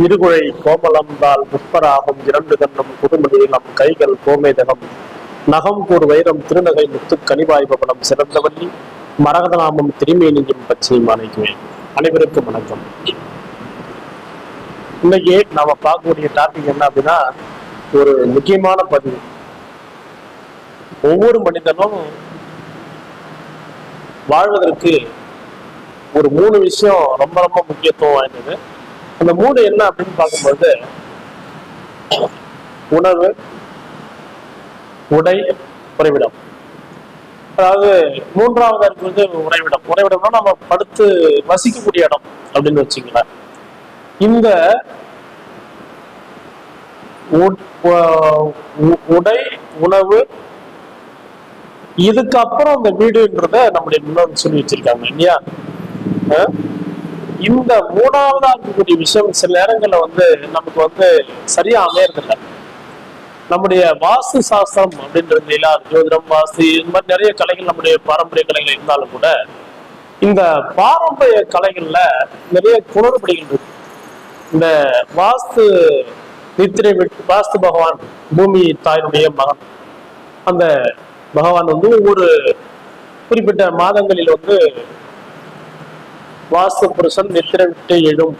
இருகுழை கோமலம்தால் முப்பராகும் இரண்டு கண்ணும் குறுமணியிலம் கைகள் கோமேதகம் நகம் கூர் வைரம் திருநகை முத்து கனிவாய்பவனம் சிறந்தவல்லி மரகதநாமம் திருமேனியும் பச்சை மாலைக்குவே. அனைவருக்கும் வணக்கம். இன்னைக்கு நாம பார்க்கக்கூடிய டாபிக் என்ன அப்படின்னா, ஒரு முக்கியமான பதிவு. ஒவ்வொரு மனிதனும் வாழ்வதற்கு ஒரு 3 விஷயம் ரொம்ப ரொம்ப முக்கியத்துவம் வாய்ந்தது. அந்த 3 என்ன அப்படின்னு பார்க்கும்போது, உணவு, உடை, உறைவிடம். அதாவது 3வது இருக்கிறது உறைவிடம். உறைவிடம்னா நம்ம படுத்து வசிக்கக்கூடிய இடம் அப்படின்னு வச்சுக்கலாம். இந்த உடை, உணவு, இதுக்கப்புறம் அந்த வீடுன்றத நம்முடைய முன்னோர் சொல்லி வச்சிருக்காங்க இல்லையா? இந்த 3வதா இருக்கக்கூடிய விஷயம் சில நேரங்கள்ல நமக்கு சரியா அமையறதில்லை. நம்முடைய வாஸ்து சாஸ்திரம் அப்படின்றது இல்ல, ஜோதிடம், வாஸ்து, இந்த மாதிரி நிறைய கலைகள் நம்முடைய பாரம்பரிய கலைகள் இருந்தாலும் கூட, இந்த பாரம்பரிய கலைகள்ல நிறைய குளறுபடிகள் இருக்கு. இந்த வாஸ்து நித்திரை வாஸ்து பகவான், பூமி தாயினுடைய மகன், அந்த பகவான் ஒவ்வொரு குறிப்பிட்ட மாதங்களில் வாஸ்து புருஷன் நித்திரை விட்டு எழும்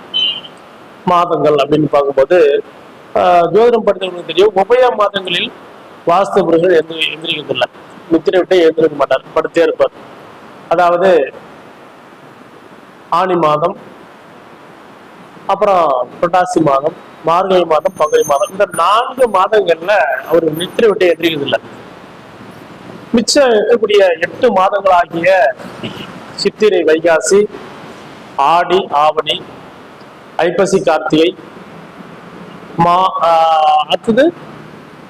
மாதங்கள் அப்படின்னு பார்க்கும்போது, ஜோதிடம் படித்தவர்களுக்கு தெரியும், உபய மாதங்களில் வாஸ்து புருஷன் எந்திரிக்கிறதில்லை, நித்திரை விட்டு எழுந்திருக்க மாட்டார், படுத்தே இருப்பார். அதாவது ஆனி மாதம், அப்புறம் புரட்டாசி மாதம், மார்கழி மாதம், பங்குனி மாதம், இந்த 4 மாதங்கள்ல அவர் நித்திரை விட்டு எந்திரிக்கிறதில்லை. மிச்சம் இருக்கக்கூடிய 8 மாதங்கள் ஆகிய சித்திரை, வைகாசி, ஆடி, ஆவணி, ஐப்பசி, கார்த்திகை, அடுத்தது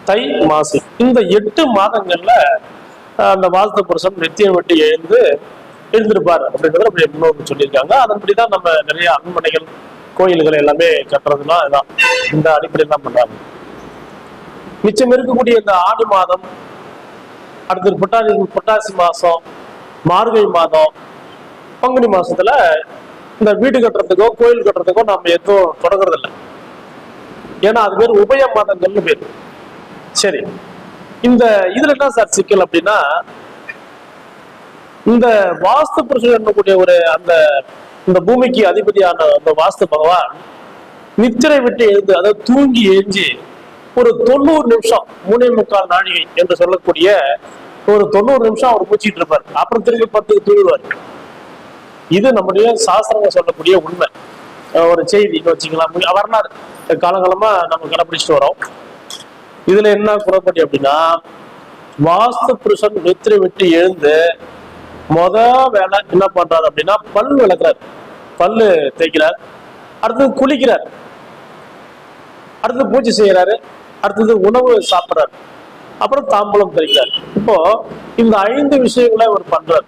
தை, மாசி, இந்த 8 மாதங்கள்ல அந்த வாஸ்து புருஷன் நித்தியம் விட்டு எழுந்திருப்பார் அப்படின்றத நம்முடைய முன்னோர்கள் சொல்லியிருக்காங்க. அதன்படிதான் நம்ம நிறைய அரண்மனைகள், கோயில்கள் எல்லாமே கட்டுறதுலாம் இதான், இந்த அடிப்படையில் தான் பண்றாங்க. மிச்சம் இருக்கக்கூடிய இந்த ஆடி மாதம், அடுத்தது புரட்டாசி மாசம், மார்கழி மாதம், பங்குனி மாசத்துல இந்த வீடு கட்டுறதுக்கோ கோயில் கட்டுறதுக்கோ நம்ம எதுவும் தொடங்குறது இல்லை. ஏன்னா அது பேர் உபய மாதங்கள்னு பேர். சரி, இந்த இதுல என்ன சார் சிக்கல் அப்படின்னா, இந்த வாஸ்து புருஷன் என்னக்கூடிய இந்த பூமிக்கு அதிபதியான அந்த வாஸ்து பகவான் நித்திரை விட்டு எழுந்து, அதாவது தூங்கி எழுஞ்சி ஒரு 90 நிமிஷம், 3.25 நாழிகை என்று சொல்லக்கூடிய ஒரு 90 நிமிஷம் அவர் மூச்சிட்டு இருப்பார். அப்புறம் திரும்பி 10க்கு தூங்குவார். இது நம்முடைய சாஸ்திரங்கள் சொல்லக்கூடிய உண்மை, ஒரு செய்தி வச்சுக்கலாம். வரலாறு காலகாலமா நம்ம கடைபிடிச்சிட்டு வரோம். இதுல என்ன குறைப்படி அப்படின்னா, வாஸ்து புருஷன் நித்திரை விட்டு எழுந்து வேலை என்ன பண்றாரு அப்படின்னா, பல் விளக்குறாரு, பல்லு தேய்க்கிறார், அடுத்தது குளிக்கிறார், அடுத்தது பூஜை செய்யறாரு, அடுத்தது உணவு சாப்பிட்றாரு, அப்புறம் தாம்பூலம் தெரிக்கிறார். இப்போ இந்த 5 விஷயங்களை அவர் பண்றாரு.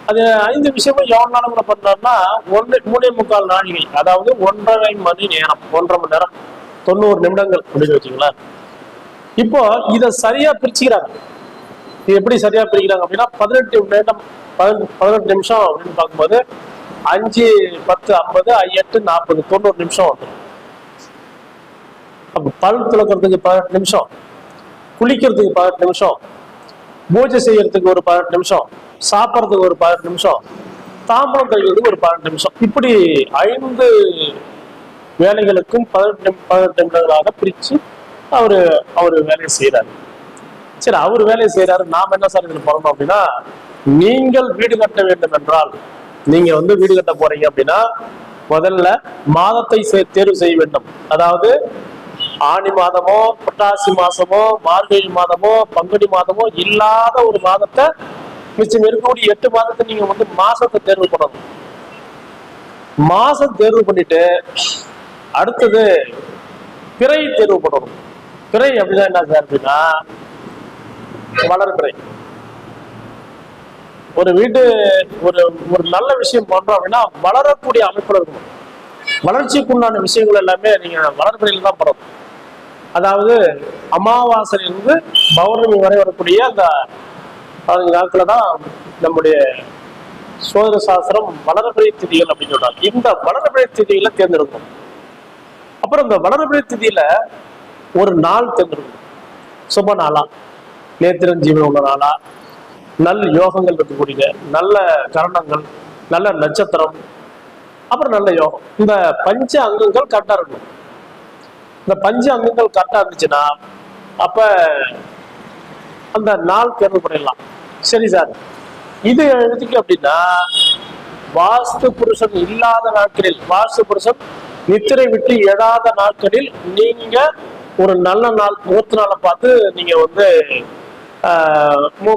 அது 5 விஷயமும் எவ்வளவு நேரம் கூட பண்றாருன்னா, 3.25 நாழிகை, அதாவது 1.5 மணி நேரம், 1.5 மணி நேரம், 90 நிமிடங்கள் அப்படின்னு வச்சுங்களேன். இப்போ இதை சரியா பிரிச்சுக்கிறாங்க. இது எப்படி சரியா பிரிக்கிறாங்க அப்படின்னா, 18 நிமிஷம் அப்படின்னு பார்க்கும்போது 5, 10, 50, 8, 40, 90 நிமிஷம் வந்துடும். அப்ப பல் துளக்கிறதுக்கு 18 நிமிஷம், குளிக்கிறதுக்கு 18 நிமிஷம், பூஜை செய்யறதுக்கு ஒரு 18 நிமிஷம், சாப்பிட்றதுக்கு ஒரு 18 நிமிஷம், தாம்பரம் கழிக்கிறதுக்கு ஒரு 18 நிமிஷம், இப்படி 5 வேலைகளுக்கும் 18 நிமிடங்களாக பிரிச்சு அவரு வேலையை செய்யறாரு. சரி, அவர் வேலையை செய்யறாரு, நாம என்ன சார் இதுல போறோம் அப்படின்னா, நீங்கள் வீடு கட்ட வேண்டும் என்றால், நீங்க வீடு கட்ட போறீங்க அப்படின்னா, முதல்ல மாதத்தை தேர்வு செய்ய வேண்டும். அதாவது ஆனி மாதமோ, புரட்டாசி மாசமோ, மார்கழி மாதமோ, பங்குனி மாதமோ இல்லாத ஒரு மாதத்தை, மிச்சம் இருக்கக்கூடிய 8 மாதத்தை நீங்க மாசத்தை தேர்வு பண்ணணும். மாசம் தேர்வு பண்ணிட்டு அடுத்தது பிறை தேர்வு பண்ணணும். பிறை அப்படின்னா என்ன சார் அப்படின்னா, வளர்பிறை. ஒரு வீடு ஒரு நல்ல விஷயம் பண்றோம் அப்படின்னா வளரக்கூடிய அமைப்புல இருக்கணும். வளர்ச்சிக்குண்டான விஷயங்கள் எல்லாமே நீங்க வளர்பிறையில தான் பண்ணணும். அதாவது அமாவாசையிலிருந்து பௌர்ணமி வரை வரக்கூடிய அந்த 15 நாட்கள தான் நம்முடைய சோதர சாஸ்திரம் வளர்பிறை திதிகள் அப்படின்னு சொல்றாங்க. இந்த வளர்பிறை திதிகளை தேர்ந்தெடுக்கணும். அப்புறம் இந்த வளர்பிறை திதியில ஒரு நாள் தேர்ந்தெடுக்கணும். சுப நாளா, நேத்திரன் ஜீவன் உள்ள நாளா, நல்ல யோகங்கள் இருக்கக்கூடிய நல்ல கரணங்கள், நல்ல நட்சத்திரம், அப்புறம் நல்ல யோகம். இந்த பஞ்ச அங்கங்கள் கரெக்டா இருக்கணும். இந்த பஞ்ச அங்கங்கள் கரெக்டா இருந்துச்சுன்னா அப்ப அந்த நாள் தேர்வு பண்ணிடலாம். சரி சார், இது எதுக்கு அப்படின்னா வாஸ்து புருஷன் இல்லாத நாட்களில், வாஸ்து புருஷன் நித்திரை விட்டு எழாத நாட்களில் நீங்க ஒரு நல்ல நாள் முகூர்த்த நாளை பார்த்து நீங்க வந்து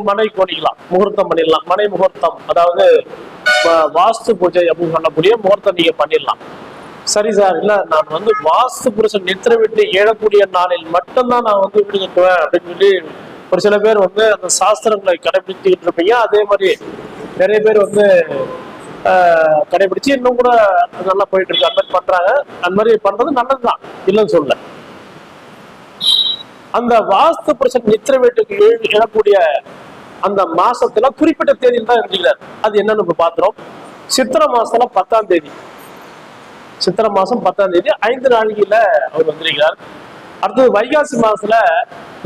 மனை கோணிக்கலாம், முகூர்த்தம் பண்ணிடலாம். மனை முகூர்த்தம், அதாவது வாஸ்து பூஜை அப்படின்னு சொல்லக்கூடிய முகூர்த்தம் நீங்க பண்ணிடலாம். சரி சார், இல்ல நான் வந்து வாஸ்து புருஷன் நித்திரை விட்டு எழக்கூடிய நாளில் மட்டும்தான் நான் வந்து வீடு கட்டுவேன் அப்படின்னு சொல்லி ஒரு சில பேர் வந்து அந்த சாஸ்திரங்களை கடைபிடிச்சுக்கிட்டு இருப்பீங்க. அதே மாதிரி நிறைய பேர் வந்து கடைபிடிச்சு இன்னும் கூட நல்லா போயிட்டு இருக்கு. அந்த மாதிரி பண்றாங்க. அந்த மாதிரி பண்றது நல்லதுதான், இல்லைன்னு சொல்ல. அந்த வாஸ்து புருஷன் நித்திரை வீட்டுக்கு எழக்கூடிய அந்த மாசத்துல குறிப்பிட்ட தேதியில் தான் எழுதுகிறார். அது என்னன்னு இப்ப பாத்துறோம். சித்திரை மாசத்துல 10ஆம் தேதி, சித்திரை மாசம் 10ஆம் தேதி 5 நாளிகையில அவர் வந்திருக்கிறார். அடுத்தது வைகாசி மாசத்துல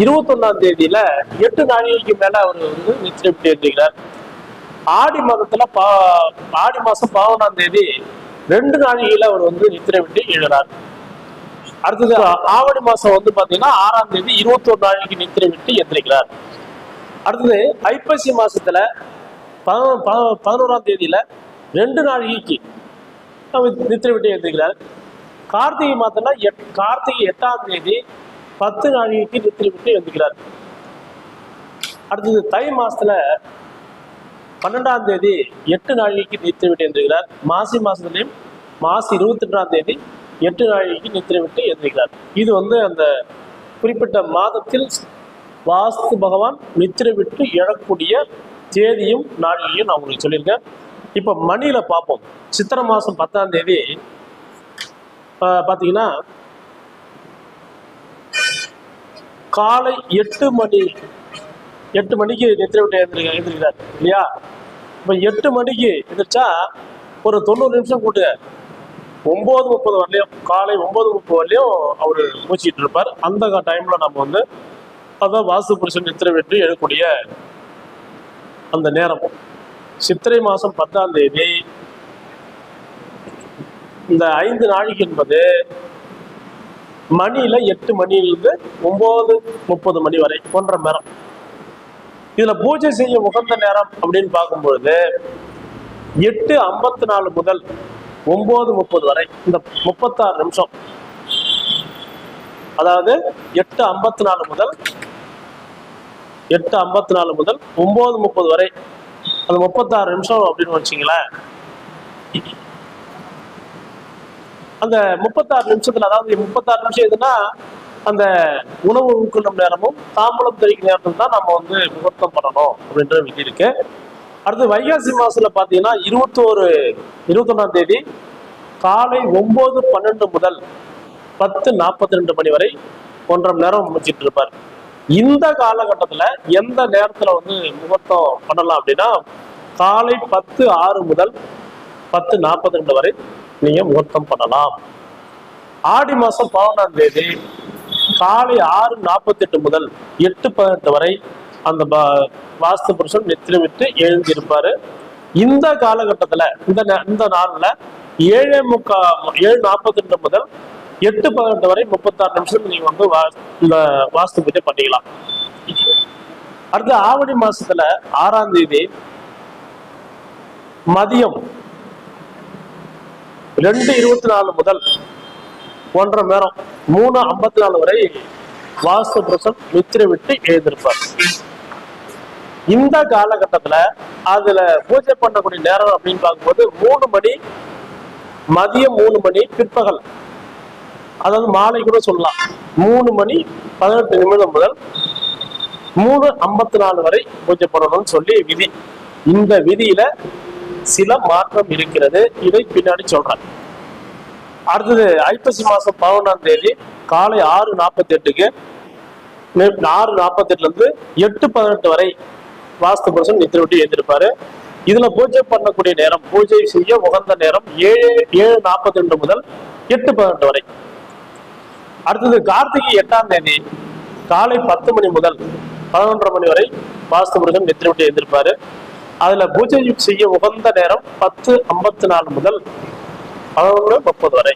21ஆம் தேதியில 8 நாளிகைக்கு மேல அவர் வந்து நித்திரை விட்டு எழுதுகிறார். ஆடி மாதத்துல ஆடி மாசம் 11ஆம் தேதி 2 நாளிகையில அவர் வந்து நித்திரை விட்டு எழுகிறார். அடுத்தது ஆவணி மாசம் வந்து பாத்தீங்கன்னா 6ஆம் தேதி 21 நாளைக்கு நித்திரை விட்டு எந்திரிக்கிறார். அடுத்தது ஐப்பசி மாசத்துல 11ஆம் தேதியில 2 நாளைக்கு நித்திரை விட்டு எந்திரிக்கிறார். கார்த்திகை மாதத்துல கார்த்திகை 8ஆம் தேதி 10 நாளைக்கு நித்திரை விட்டு எந்திரிக்கிறார். அடுத்தது தை மாசத்துல 12ஆம் தேதி 8 நாளைக்கு நித்திரை விட்டு எந்திரிக்கிறார். மாசி மாசத்துலயும் மாசி 22ஆம் தேதி 8 நாளைக்கு நித்திரை விட்டு எந்திரிக்கிறார். இது வந்து அந்த குறிப்பிட்ட மாதத்தில் வாஸ்து பகவான் நித்திரை விட்டு எழக்கூடிய தேதியும் நாளிகையும் நான் உங்களுக்கு சொல்லியிருக்கேன். இப்ப மணியில பார்ப்போம். சித்திரை மாசம் 10ஆம் தேதி பாத்தீங்கன்னா காலை 8 மணிக்கு நித்திரை விட்டு எழுந்திருக்கிறார் இல்லையா? இப்ப 8 மணிக்கு எந்திரிச்சா ஒரு 90 நிமிஷம் கூட்டுங்க. 9:30 வரலையும், காலை 9:30 வரலையும் அவரு மூச்சிட்டு இருப்பார். அந்த டைம்ல நம்ம வந்து அதான் வாஸ்து புருஷன் நித்திரை விட்டு எழக்கூடிய அந்த நேரம். சித்திரை மாசம் 10ஆம் தேதி இந்த 5 நாளைக்கு என்பது மணியில 8 மணியிலிருந்து 9:30 மணி வரை போன்ற நேரம். இதுல பூஜை செய்ய உகந்த நேரம் அப்படின்னு பார்க்கும்பொழுது 8:54 முதல் 9:30 வரை இந்த 36 நிமிஷம், அதாவது 8:54 முதல் 9:30 வரை அந்த 36 நிமிஷம் அப்படின்னு வச்சுங்களேன். அந்த 36 நிமிஷத்துல, அதாவது 36 நிமிஷம் எதுனா அந்த உணவு உட்கொள்ளும் நேரமும் தாம்பூலம் தெரிவிக்கும் நேரத்துல தான் நம்ம வந்து முகூர்த்தம் பண்ணணும் அப்படின்ற விதி இருக்கு. அடுத்து வைகாசி மாசத்துல பாத்தீங்கன்னா 21ஆம் தேதி காலை 9:12 முதல் 10:42 மணி வரை 1.5 நேரம் முடிச்சிட்டு இருப்பார். இந்த காலகட்டத்துல எந்த நேரத்துல வந்து முகூர்த்தம் பண்ணலாம் அப்படின்னா காலை 10:06 முதல் 10:42 வரை நீங்க முகூர்த்தம் பண்ணலாம். ஆடி மாசம் 11ஆம் தேதி காலை 6:48 முதல் 8:18 வரை அந்த வாஸ்து புருஷன் நித்திரை விட்டு எழுந்திருப்பாரு. இந்த காலகட்டத்துல இந்த நாள்ல 7:42 முதல் 8:18 வரை 36 நிமிஷம் நீங்க வந்து இந்த வாஸ்து பூஜை பண்ணிக்கலாம். அடுத்து ஆவணி மாசத்துல 6ஆம் தேதி மதியம் 2:24 முதல் 1.5 நேரம் 3:54 வரை வாஸ்து புருஷன் நித்திரை விட்டு எழுந்திருப்பார். இந்த காலகட்டத்துல அதுல பூஜை பண்ணக்கூடிய நேரம் அப்படின்னு பார்க்கும்போது 3 மணி, மதியம் 3 மணி, பிற்பகல், அதாவது மாலை கூட சொல்லலாம், 3 மணி 18 நிமிடம் முதல் 3:54 வரை பூஜை பண்ணணும்னு சொல்லி விதி. இந்த விதியில சில மாற்றம் இருக்கிறது, இதை பின்னாடி சொல்றேன். அடுத்தது ஐப்பசி மாசம் 11ஆம் தேதி காலை 6:48க்கு 6:48 இருந்து 8:18 வரை வாஸ்து புருஷன் நித்திரை விட்டு எழுந்திருப்பாரு. இதுல பூஜை பண்ணக்கூடிய நேரம், பூஜை செய்ய உகந்த நேரம் 7:42 முதல் 8:18 வரை. அடுத்தது கார்த்திகை 8ஆம் தேதி காலை 10 மணி முதல் 11:30 மணி வரை வாஸ்து புருஷன் நித்திரை விட்டு எழுந்திருப்பாரு. அதுல பூஜை செய்ய உகந்த நேரம் 10:54 முதல் 11:30 வரை.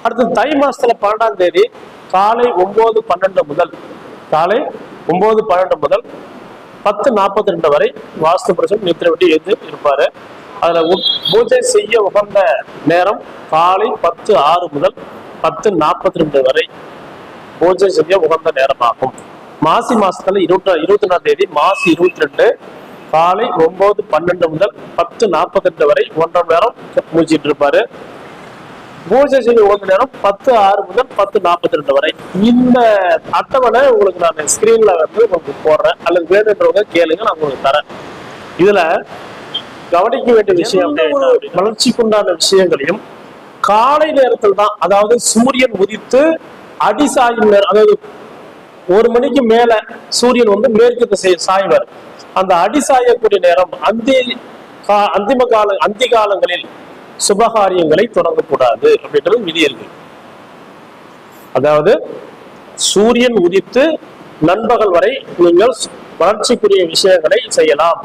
அடுத்து தை மாசத்துல 12ஆம் தேதி காலை 9:12 முதல் 10:42 வரை வாஸ்து புருஷன் நித்திரை விட்டு எழுந்து இருப்பாரு. அதுல பூஜை செய்ய உகந்த நேரம் காலை 10:06 முதல் 10:42 வரை பூஜை செய்ய உகந்த நேரமாகும். மாசி மாசத்துல 21ஆம் தேதி மாசி 22 காலை 9:12 முதல் 10:42 வரை 1.5 மணி நேரம் பூஜிட்டு இருப்பாரு. பூஜை செய்ய உகந்த நேரம் 10:06 முதல் 10:42 வரை. இந்த அட்டவணை உங்களுக்கு நான் ஸ்கிரீன்ல வந்து உங்களுக்கு போடுறேன், அல்லது வேணுன்றவங்க கேளுங்க, நான் உங்களுக்கு தரேன். இதுல கவனிக்க வேண்டிய விஷயம் வளர்ச்சிக்குண்டான விஷயங்களையும் காலை நேரத்தில் தான், அதாவது சூரியன் உதித்து அடிசாயும் நேரம், அதாவது 1 மணிக்கு மேல சூரியன் வந்து மேற்கு திசை சாய்வார். அந்த அடிசாயக்கூடிய நேரம் அந்தி காலங்களில் சுபகாரியங்களை தொடங்கக்கூடாது அப்படின்றது விதி இருக்கு. அதாவது சூரியன் உதித்து நண்பகல் வரை நீங்கள் வளர்ச்சிக்குரிய விஷயங்களை செய்யலாம்,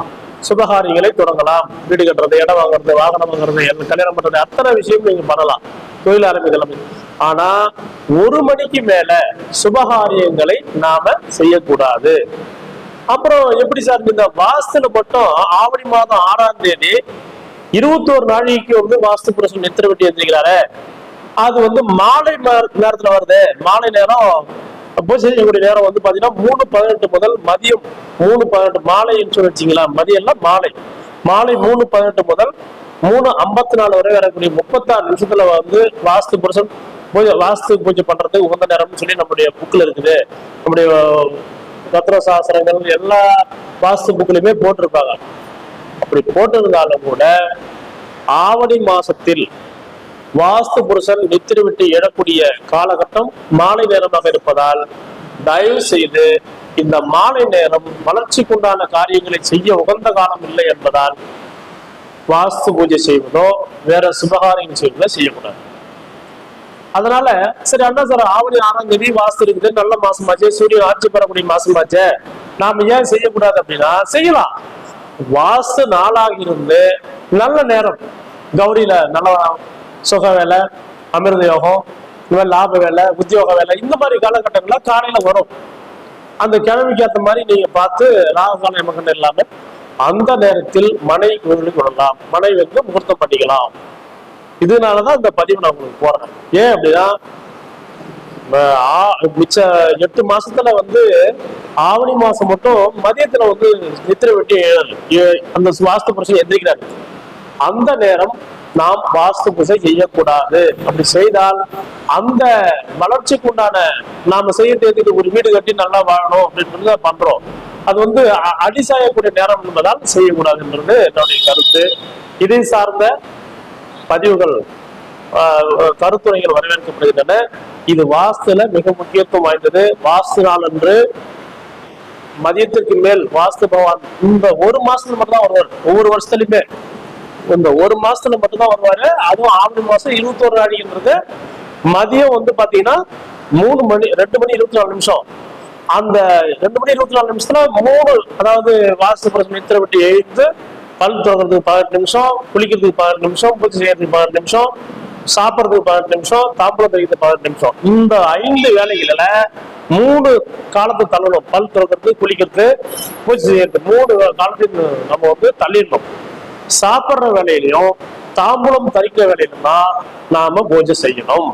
சுபகாரியங்களை தொடங்கலாம். வீடு கட்டுறது, இடம் வாங்குறது, வாகனம் வாங்குறது, கல்யாணம் பண்றது, அத்தனை விஷயம் நீங்க பண்ணலாம், தொழில் ஆரம்பிக்கலாம். ஆனா 1 மணிக்கு மேல சுபகாரியங்களை நாம செய்யக்கூடாது. அப்புறம் எப்படி சார் இந்த வாஸ்துல மட்டும் ஆவணி மாதம் 6ஆம் தேதி 21 நாளைக்கு வந்து வாஸ்து புருஷன் நித்திரை விட்டு எழுந்திருக்கிறாரு, அது வந்து மாலை நேரத்துல வருது. மாலை நேரம் பூஜை செய்யக்கூடிய நேரம் வந்து பாத்தீங்கன்னா 3:18 முதல் மதியம் 3:18 மாலைன்னு சொல்லி வச்சிங்களா, மதியம் எல்லாம் மாலை 3:18 முதல் 3:54 வரை வரக்கூடிய 36 நிமிஷத்துல வந்து வாஸ்து புருஷன் வாஸ்து பூஜை பண்றதுக்கு உகந்த நேரம்னு சொல்லி நம்முடைய புக்ல இருக்குது. நம்முடைய ரத்ன சாஸ்திரங்கள் எல்லா வாஸ்து புக்லயுமே போட்டிருப்பாங்க. அப்படி போட்டிருந்தாலும் கூட ஆவணி மாசத்தில் வாஸ்து புருஷன் நித்திரை விட்டு எழக்கூடிய காலகட்டம் மாலை நேரமாக இருப்பதால் தயவு செய்து இந்த மாலை நேரம் வளர்ச்சிக்குண்டான காரியங்களை செய்ய உகந்த காலம் இல்லை என்பதால் வாஸ்து பூஜை செய்வதோ வேற சுபகாரியம் செய்வதோ செய்யக்கூடாது. அதனால சரி அண்ணா சார், ஆவணி 6ஆம் தேதி வாஸ்து இருக்குது, நல்ல மாசமாச்சு, சூரியன் ஆட்சி பெறக்கூடிய மாசமாச்சு, நாம ஏன் செய்யக்கூடாது அப்படின்னா செய்யலாம். வாஸ்து நாளாக இருந்து நல்ல நேரம், கௌரியில நல்ல சுக வேலை, அமிர்த யோகம், லாப வேலை, உத்தியோக வேலை, இந்த மாதிரி காலகட்டங்கள்ல காலையில வரும். அந்த கிழமைக்கு ஏற்ற மாதிரி நீங்க பார்த்து ராகுகால எமகண்டம் இல்லாம அந்த நேரத்தில் மனை கோவிலுக்கு விடலாம், மனை வந்து முகூர்த்தம் பண்ணிக்கலாம். இதனாலதான் இந்த பதிவு நான் உங்களுக்கு போடுறேன். ஏன் அப்படின்னா மிச்ச 8 மாசத்துல வந்து ஆவணி மாசம் மட்டும் மதியத்துல வந்து நித்திரை வெட்டி அந்த வாஸ்து புருஷன் எந்திரிக்கிறாரு. அந்த நேரம் நாம் வாஸ்து பூஜை செய்யக்கூடாது. அப்படி செய்தால் அந்த வளர்ச்சிக்கு உண்டான நாம செய்ய தேர்தலுக்கு ஒரு வீடு கட்டி நல்லா வாழணும் அப்படின்றது பண்றோம். அது வந்து அடிசாயக்கூடிய நேரம் என்பதால் செய்யக்கூடாதுன்றது என்னுடைய கருத்து. இதை சார்ந்த பதிவுகள் கருத்துரைகள் வரவேற்கப்படுகின்றன. இது வாஸ்துல மிக முக்கியத்துவம் வாய்ந்தது. வாஸ்து நாள் அன்று மதியத்திற்கு மேல் வாஸ்து பகவான் இந்த 1 மாசத்துல மட்டும் தான் வருவார். ஒவ்வொரு வருஷத்துலயுமே இந்த 1 மாசத்துல மட்டும்தான் வருவாரு. அதுவும் ஆவணி மாசம் 21 நாளைக்குன்றது மதியம் வந்து பாத்தீங்கன்னா 2 மணி 24 நிமிஷம். அந்த 2 மணி 24 நிமிஷத்துல 3, அதாவது வாஸ்து புருஷன் நித்திரை விட்டு எழுந்து பல் துறக்கிறதுக்கு 18 நிமிஷம், குளிக்கிறதுக்கு 18 நிமிஷம், பூஜை செய்யறதுக்கு 18 நிமிஷம், சாப்பிட்றதுக்கு 18 நிமிஷம், தாம்பூலம் தரிக்கிறதுக்கு 18 நிமிஷம். இந்த 5 வேலைகளில 3 காலத்தை தள்ளணும். பல் துறக்கிறது, குளிக்கிறது, பூஜை செய்யறது 3 காலத்தையும் நம்ம வந்து தள்ளிடணும். சாப்பிட்ற வேலையிலையும் தாம்பூலம் தரிக்கிற வேலையிலும் தான் நாம பூஜை செய்யணும்.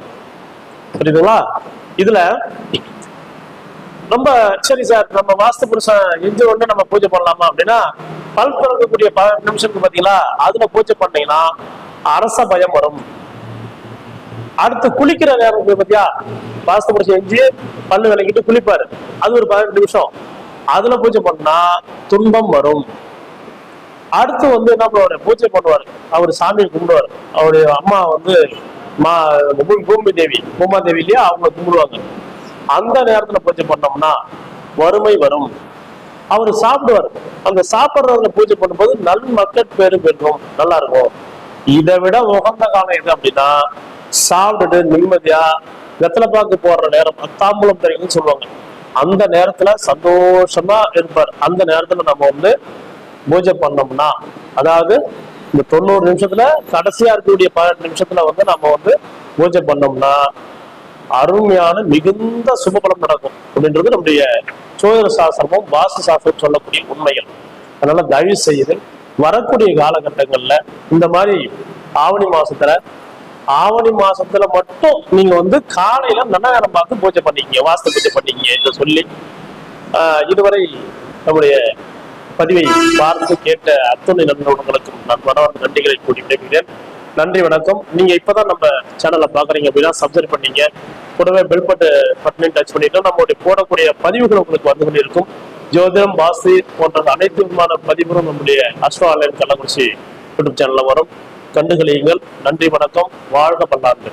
புரியுதுங்களா? இதுல ரொம்ப சரி சார், நம்ம வாஸ்து புருஷன் எந்த ஒண்ணு நம்ம பூஜை பண்ணலாமா அப்படின்னா, பல் திறக்கக்கூடிய 18 நிமிஷத்துக்கு பாத்தீங்களா, அதுல பூஜை பண்ணீங்கன்னா அரச பயம் வரும். அடுத்து குளிக்கிற நேரம் பாத்தியா, வாஸ்து புருஷன் எஞ்சி பல்லு விளக்கிட்டு குளிப்பாரு, அது ஒரு 18 நிமிஷம், அதுல பூஜை பண்ணா துன்பம் வரும். அடுத்து வந்து என்ன பண்ணுவாரு, பூஜை பண்ணுவாரு, அவரு சாமியை கும்பிடுவாரு. அவருடைய அம்மா வந்து பூமாதேவி இல்லையா, அவங்க கும்பிடுவாங்க. அந்த நேரத்துல பூஜை பண்ணோம்னா வறுமை வரும். அவரு சாப்பிடுவாரு, அந்த சாப்பிடுறவங்க பூஜை பண்ணும்போது நல் மக்கள் பேரு பெறும், நல்லா இருக்கும். இதை விட உகந்த காலம் எது அப்படின்னா, சாப்பிட்டுட்டு நிம்மதியா வெத்தலை பாக்கு போடுற நேரம் தாம்பூலம் தரிகள்னு சொல்லுவாங்க. அந்த நேரத்துல சந்தோஷமா இருப்பார். அந்த நேரத்துல நம்ம வந்து பூஜை பண்ணோம்னா, அதாவது இந்த 90 நிமிஷத்துல கடைசியா இருக்கக்கூடிய 18 நிமிஷத்துல வந்து நம்ம வந்து பூஜை பண்ணோம்னா அருமையான மிகுந்த சுபபலம் நடக்கும் அப்படின்றது நம்முடைய சோழர் சாஸ்திரமும் வாஸ்து சாஸ்திரம் சொல்லக்கூடிய உண்மைகள். அதனால தயவு செய்து வரக்கூடிய காலகட்டங்கள்ல இந்த மாதிரி ஆவணி மாசத்துல மட்டும் நீங்க வந்து காலையில நல்ல நேரம் பார்த்து பூஜை பண்ணிக்கங்க, வாஸ்து பூஜை பண்ணிக்கங்க என்று சொல்லி இதுவரை நம்முடைய பதிவை பார்த்து கேட்ட அத்துணை நண்பர்களுக்கும் நான் மனவார்ந்த நன்றிகளை கூறி விடைபெறுகிறேன். நன்றி, வணக்கம். நீங்க இப்பதான் நம்ம சேனலை பாக்குறீங்க அப்படின்னா சப்ஸ்கிரைப் பண்ணீங்க, கூடவே பெல் பட்டனை டச் பண்ணிட்டு நம்மளுடைய போடக்கூடிய பதிவுகள் உங்களுக்கு வந்து கொண்டிருக்கும். ஜோதிடம், வாஸ்து போன்ற அனைத்து விதமான பதிவுகளும் நம்முடைய அஸ்ட்ரோ ஆன்லைன் கள்ளக்குறிச்சி யூடியூப் சேனல்ல வரும். கண்டுகளியுங்கள். நன்றி, வணக்கம். வாழ்க பல்லாண்டு.